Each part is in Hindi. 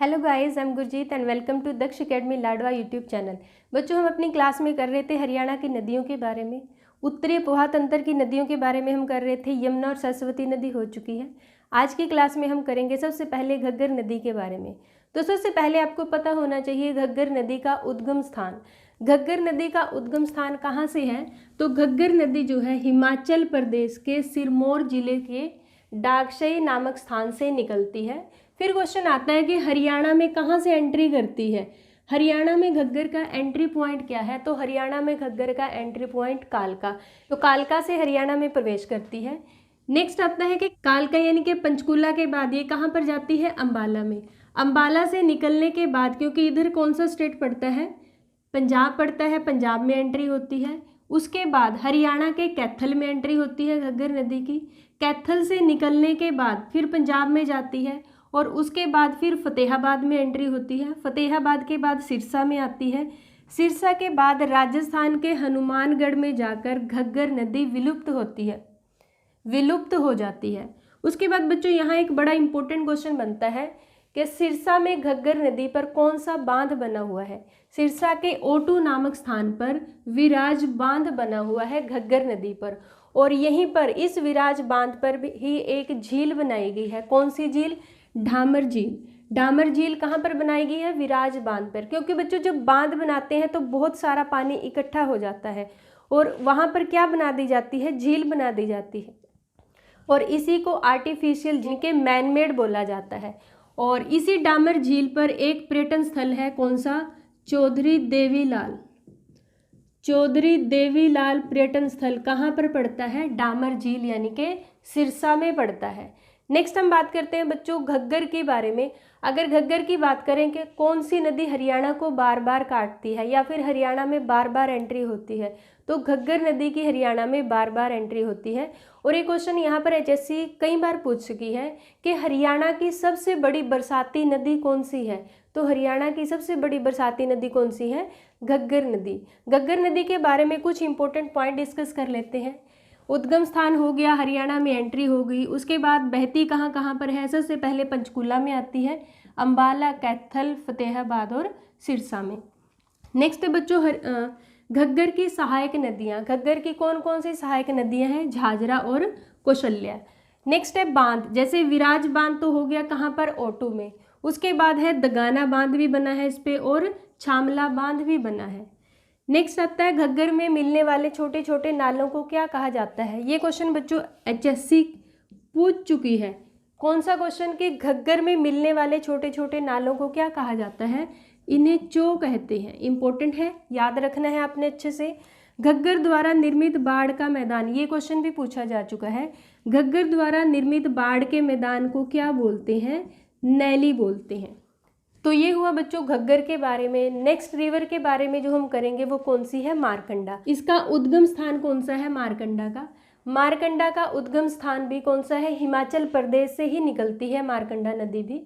Hello guys, I am Gurjeet and welcome to Daksh academy Ladwa YouTube channel. बच्चों, हम अपनी क्लास में कर रहे थे हरियाणा की नदियों के बारे में। उत्तरी पोहा तंत्र की नदियों के बारे में हम कर रहे थे। यमुना और सरस्वती नदी हो चुकी है। आज की क्लास में हम करेंगे सबसे पहले घग्गर नदी के बारे में। तो सबसे पहले आपको पता होना चाहिए घग्गर नदी का उद्गम स्थान। घग्गर नदी का उद्गम स्थान कहाँ से है? तो घग्गर नदी जो है हिमाचल प्रदेश के सिरमौर जिले के डागशई नामक स्थान से निकलती है। फिर क्वेश्चन आता है कि हरियाणा में कहाँ से एंट्री करती है। हरियाणा में घग्गर का एंट्री पॉइंट क्या है? तो हरियाणा में घग्गर का एंट्री पॉइंट कालका। तो कालका से हरियाणा में प्रवेश करती है। नेक्स्ट आता है कि कालका यानी कि पंचकूला के बाद ये कहाँ पर जाती है? अंबाला में। अंबाला से निकलने के बाद, क्योंकि इधर कौन सा स्टेट पड़ता है? पंजाब पड़ता है, पंजाब में एंट्री होती है। उसके बाद हरियाणा के कैथल में एंट्री होती है घग्गर नदी की। कैथल से निकलने के बाद फिर पंजाब में जाती है और उसके बाद फिर फतेहाबाद में एंट्री होती है। फतेहाबाद के बाद सिरसा में आती है। सिरसा के बाद राजस्थान के हनुमानगढ़ में जाकर घग्गर नदी विलुप्त होती है, विलुप्त हो जाती है। उसके बाद बच्चों यहाँ एक बड़ा इंपॉर्टेंट क्वेश्चन बनता है कि सिरसा में घग्गर नदी पर कौन सा बांध बना हुआ है? सिरसा के ओटू नामक स्थान पर विराज बांध बना हुआ है घग्गर नदी पर, और यहीं पर इस विराज बांध पर भी ही एक झील बनाई गई है। कौन सी झील? डामर झील। डामर झील कहाँ पर बनाई गई है? विराज बांध पर। क्योंकि बच्चों जब बांध बनाते हैं तो बहुत सारा पानी इकट्ठा हो जाता है और वहाँ पर क्या बना दी जाती है? झील बना दी जाती है, और इसी को आर्टिफिशियल झील के मैनमेड बोला जाता है। और इसी डामर झील पर एक पर्यटन स्थल है। कौन सा? चौधरी देवीलाल। चौधरी देवीलाल पर्यटन स्थल कहाँ पर पड़ता है? डामर झील यानी कि सिरसा में पड़ता है। नेक्स्ट हम बात करते हैं बच्चों घग्गर के बारे में। अगर घग्गर की बात करें कि कौन सी नदी हरियाणा को बार बार काटती है या फिर हरियाणा में बार बार एंट्री होती है, तो घग्गर नदी की हरियाणा में बार बार एंट्री होती है। और ये क्वेश्चन यहाँ पर एचएससी कई बार पूछ चुकी है कि हरियाणा की सबसे बड़ी बरसाती नदी कौन सी है? तो हरियाणा की सबसे बड़ी बरसाती नदी कौन सी है? घग्गर नदी। घग्गर नदी के बारे में कुछ इंपॉर्टेंट पॉइंट डिस्कस कर लेते हैं। उद्गम स्थान हो गया, हरियाणा में एंट्री हो गई। उसके बाद बहती कहाँ कहाँ पर है? सबसे पहले पंचकूला में आती है, अंबाला, कैथल, फतेहाबाद और सिरसा में। नेक्स्ट है बच्चों घग्गर की सहायक नदियाँ। घग्गर की कौन कौन सी सहायक नदियाँ हैं? झाझरा और कौशल्या। नेक्स्ट है बांध, जैसे विराज बांध तो हो गया कहाँ पर? ओटू में। उसके बाद है दगाना बांध भी बना है इस पे, और छामला बांध भी बना है। नेक्स्ट आता है घग्गर में मिलने वाले छोटे छोटे नालों को क्या कहा जाता है? ये क्वेश्चन बच्चों एचएससी पूछ चुकी है। कौन सा क्वेश्चन? कि घग्गर में मिलने वाले छोटे छोटे नालों को क्या कहा जाता है? इन्हें चो कहते हैं। इंपॉर्टेंट है, याद रखना है आपने अच्छे से। घग्गर द्वारा निर्मित बाढ़ का मैदान, ये क्वेश्चन भी पूछा जा चुका है। घग्गर द्वारा निर्मित बाढ़ के मैदान को क्या बोलते हैं? नैली बोलते हैं। तो ये हुआ बच्चों घग्गर के बारे में। नेक्स्ट रिवर के बारे में जो हम करेंगे वो कौन सी है? मारकंडा। इसका उद्गम स्थान कौन सा है? मारकंडा का। मारकंडा का उद्गम स्थान भी कौन सा है? हिमाचल प्रदेश से ही निकलती है मारकंडा नदी भी।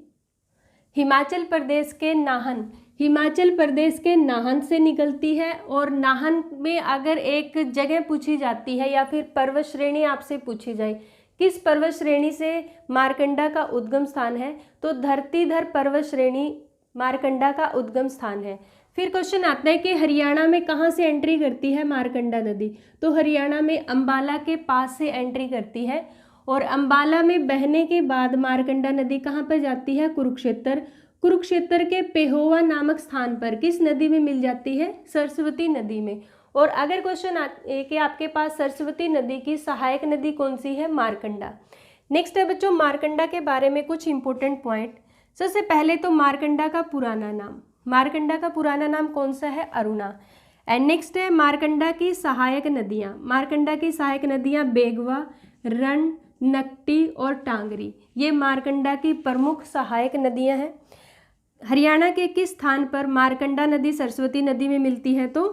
हिमाचल प्रदेश के नाहन, हिमाचल प्रदेश के नाहन से निकलती है। और नाहन में अगर एक जगह पूछी जाती है या फिर पर्वत श्रेणी आपसे पूछी जाए, किस पर्वत श्रेणी से मारकंडा का उद्गम स्थान है? तो धरतीधर पर्वत श्रेणी मारकंडा का उद्गम स्थान है। फिर क्वेश्चन आता है कि हरियाणा में कहाँ से एंट्री करती है मारकंडा नदी? तो हरियाणा में अंबाला के पास से एंट्री करती है, और अंबाला में बहने के बाद मारकंडा नदी कहाँ पर जाती है? कुरुक्षेत्र। कुरुक्षेत्र के पेहोवा नामक स्थान पर किस नदी में मिल जाती है? सरस्वती नदी में। और अगर क्वेश्चन कि आपके पास सरस्वती नदी की सहायक नदी कौन सी है? मारकंडा। नेक्स्ट है बच्चों मारकंडा के बारे में कुछ इंपॉर्टेंट पॉइंट। सबसे पहले तो मारकंडा का पुराना नाम, मारकंडा का पुराना नाम कौन सा है? अरुणा। एंड नेक्स्ट है मारकंडा की सहायक नदियाँ। मारकंडा की सहायक नदियाँ बेगवा, रण, नकटी और टांगरी, ये मारकंडा की प्रमुख सहायक नदियाँ हैं। हरियाणा के किस स्थान पर मारकंडा नदी सरस्वती नदी में मिलती है? तो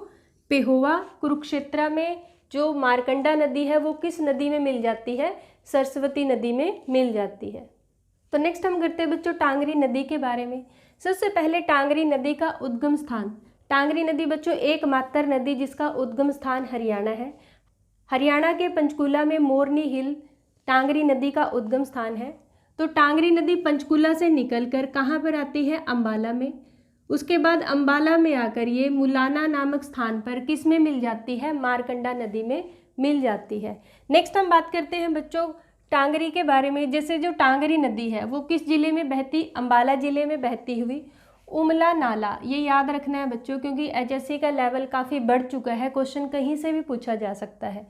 पेहोवा। कुरुक्षेत्र में जो मारकंडा नदी है वो किस नदी में मिल जाती है? सरस्वती नदी में मिल जाती है। तो नेक्स्ट हम करते हैं बच्चों टांगरी नदी के बारे में। सबसे पहले टांगरी नदी का उद्गम स्थान। टांगरी नदी बच्चों एकमात्र नदी जिसका उद्गम स्थान हरियाणा है। हरियाणा के पंचकूला में मोरनी हिल टांगरी नदी का उद्गम स्थान है। तो टांगरी नदी पंचकुला से निकलकर कहाँ पर आती है, अंबाला में। उसके बाद अंबाला में आकर ये मुलाना नामक स्थान पर किस में मिल जाती है, मारकंडा नदी में मिल जाती है। नेक्स्ट हम बात करते हैं बच्चों टांगरी के बारे में। जैसे जो टांगरी नदी है वो किस जिले में बहती, अंबाला जिले में बहती हुई उमला नाला, ये याद रखना है बच्चों क्योंकि एचएससी का लेवल काफ़ी बढ़ चुका है, क्वेश्चन कहीं से भी पूछा जा सकता है।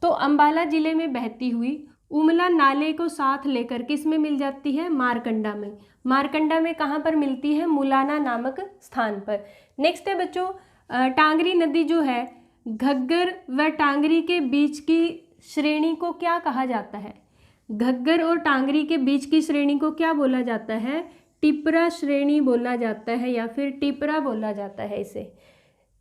तो अंबाला जिले में बहती हुई उमला नाले को साथ लेकर किस में मिल जाती है, मारकंडा में। मारकंडा में कहाँ पर मिलती है, मुलाना नामक स्थान पर। नेक्स्ट है बच्चों टांगरी नदी जो है घग्गर व टांगरी के बीच की श्रेणी को क्या कहा जाता है, घग्गर और टांगरी के बीच की श्रेणी को क्या बोला जाता है, टिपरा श्रेणी बोला जाता है या फिर टिपरा बोला जाता है इसे।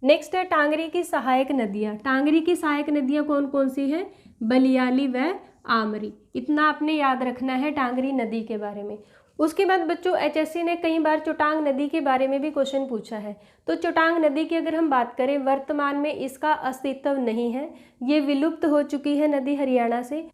नेक्स्ट है टांगरी की सहायक नदियाँ। टांगरी की सहायक नदियाँ कौन कौन सी हैं, बलियाली व आमरी। इतना आपने याद रखना है टांगरी नदी के बारे में। उसके बाद बच्चों एचएससी ने कई बार चोटांग नदी के बारे में भी क्वेश्चन पूछा है। तो चोटांग नदी की अगर हम बात करें वर्तमान में इसका अस्तित्व नहीं है, ये विलुप्त हो चुकी है नदी हरियाणा से।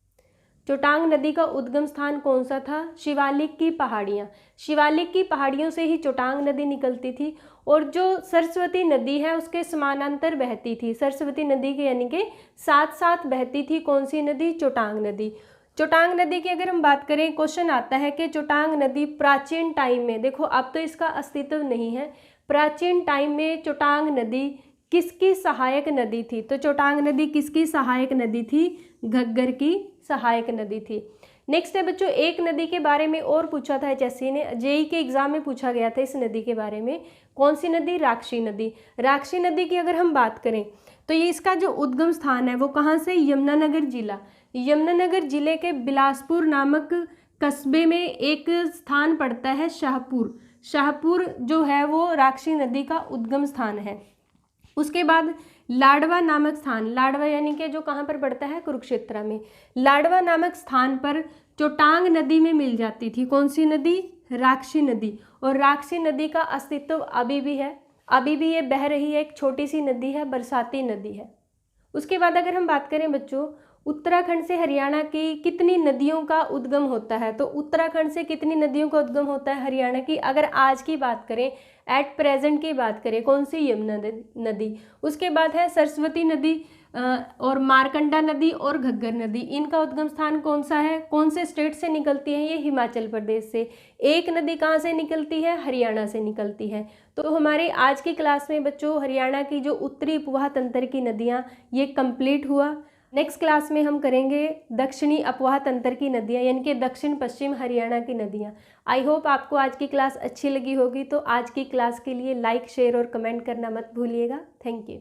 चोटांग नदी का उद्गम स्थान कौन सा था, शिवालिक की पहाड़ियाँ। शिवालिक की पहाड़ियों से ही चोटांग नदी निकलती थी और जो सरस्वती नदी है उसके समानांतर बहती थी, सरस्वती नदी के यानी कि साथ साथ बहती थी कौन सी नदी, चोटांग नदी। चोटांग नदी की अगर हम बात करें, क्वेश्चन आता है कि चोटांग नदी प्राचीन टाइम में, देखो अब तो इसका अस्तित्व नहीं है, प्राचीन टाइम में चोटांग नदी किसकी सहायक नदी थी। तो चोटांग नदी किसकी सहायक नदी थी, घग्गर की सहायक नदी थी। नेक्स्ट है बच्चों एक नदी के बारे में और पूछा था एचएससी ने, जेईई के एग्जाम में पूछा गया था इस नदी के बारे में, कौन सी नदी, राक्षी नदी। राक्षी नदी की अगर हम बात करें तो ये इसका जो उद्गम स्थान है वो कहाँ से, यमुनानगर जिला। यमुनानगर जिले के बिलासपुर नामक कस्बे में एक स्थान पड़ता है शाहपुर। शाहपुर जो है वो राक्षी नदी का उद्गम स्थान है। उसके बाद लाडवा नामक स्थान, लाडवा यानी कि जो कहाँ पर पड़ता है, कुरुक्षेत्र में। लाडवा नामक स्थान पर चोटांग नदी में मिल जाती थी कौन सी नदी, राक्षी नदी। और राक्षी नदी का अस्तित्व अभी भी है, अभी भी ये बह रही है, एक छोटी सी नदी है, बरसाती नदी है। उसके बाद अगर हम बात करें बच्चों उत्तराखंड से हरियाणा की कितनी नदियों का उद्गम होता है, तो उत्तराखंड से कितनी नदियों का उद्गम होता है हरियाणा की, अगर आज की बात करें, एट प्रेजेंट की बात करें, कौन सी, यमुना नदी। उसके बाद है सरस्वती नदी और मारकंडा नदी और घग्गर नदी। इनका उद्गम स्थान कौन सा है, कौन से स्टेट से निकलती है, ये हिमाचल प्रदेश से। एक नदी कहाँ से निकलती है, हरियाणा से निकलती है। तो हमारी आज की क्लास में बच्चों हरियाणा की जो उत्तरी उपवाह तंत्र की नदियाँ ये कंप्लीट हुआ। नेक्स्ट क्लास में हम करेंगे दक्षिणी अपवाह तंत्र की नदियाँ यानी कि दक्षिण पश्चिम हरियाणा की नदियाँ। आई होप आपको आज की क्लास अच्छी लगी होगी। तो आज की क्लास के लिए लाइक, शेयर और कमेंट करना मत भूलिएगा। Thank you.